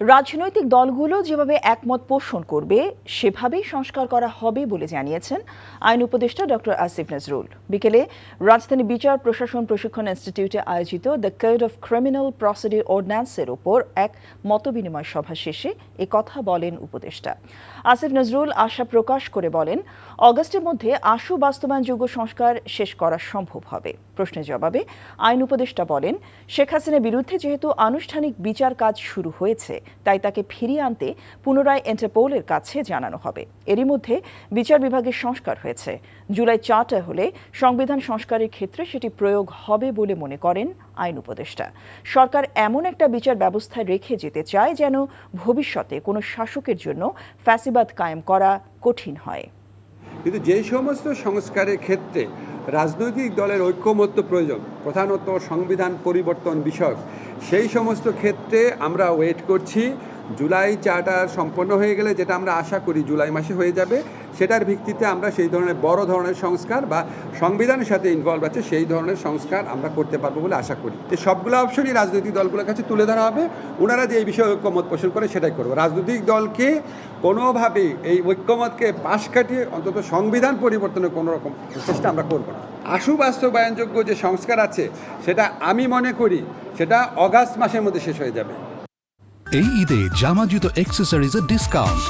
রাজনৈতিক দলগুলো যেভাবে একমত পোষণ করবে সেভাবেই সংস্কার করা হবে বলে জানিয়েছেন আইন উপদেষ্টা ডক্টর আসিফ নজরুল। বিকেলে রাজধানী বিচার প্রশাসন প্রশিক্ষণ ইনস্টিটিউটে আয়োজিত the code of criminal procedure অর্ডিন্যান্সের ওপর এক মতবিনিময় সভা শেষে কথা বলেন উপদেষ্টা। আসিফ নজরুল আশা প্রকাশ করে বলেন, অগস্টের মধ্যে আশু বাস্তবায়নযোগ্য সংস্কার শেষ করা সম্ভব হবে। প্রশ্নের জবাবে আইন উপদেষ্টা বলেন, শেখ হাসিনার বিরুদ্ধে যেহেতু আনুষ্ঠানিক বিচার কাজ শুরু হয়েছে, তাই তাকে ফিরিয়ে আনতে পুনরায় ইন্টারপোলের কাছে জানানো হবে। এরই মধ্যে বিচার বিভাগের সংস্কার হয়েছে। জুলাই 4টা হলে সংবিধান সংস্কারের ক্ষেত্রে সেটি প্রয়োগ হবে বলে মনে করেন আইন উপদেষ্টা। সরকার এমন একটা বিচার ব্যবস্থায় রেখে যেতে চায় যেন ভবিষ্যতে কোনো শাসকের জন্য ফ্যাসিবাদ কায়েম করা কঠিন হয়। কিন্তু যে সমস্ত সংস্কারের ক্ষেত্রে রাজনৈতিক দলের ঐক্যমত্য প্রয়োজন, প্রধানত সংবিধান পরিবর্তন বিষয়ক, সেই সমস্ত ক্ষেত্রে আমরা ওয়েট করছি। জুলাই চার্টার সম্পন্ন হয়ে গেলে, যেটা আমরা আশা করি জুলাই মাসে হয়ে যাবে, সেটার ভিত্তিতে আমরা সেই ধরনের বড় ধরনের সংস্কার বা সংবিধানের সাথে ইনভলভ আছে সেই ধরনের সংস্কার আমরা করতে পারবো বলে আশা করি। এই সবগুলো অপশনই রাজনৈতিক দলগুলোর কাছে তুলে ধরা হবে। ওনারা যে এই বিষয়ে ঐক্যমত পোষণ করে সেটাই করবো। রাজনৈতিক দলকে কোনোভাবেই এই ঐক্যমতকে পাশ কাটিয়ে অন্তত সংবিধান পরিবর্তনের কোনো রকম চেষ্টা আমরা করব না। আশু বাস্তবায়নযোগ্য যে সংস্কার আছে সেটা আমি মনে করি সেটা অগাস্ট মাসের মধ্যে শেষ হয়ে যাবে। এই ঈদে জামা জুতো অ্যাক্সেসরিজের ডিসকাউন্ট।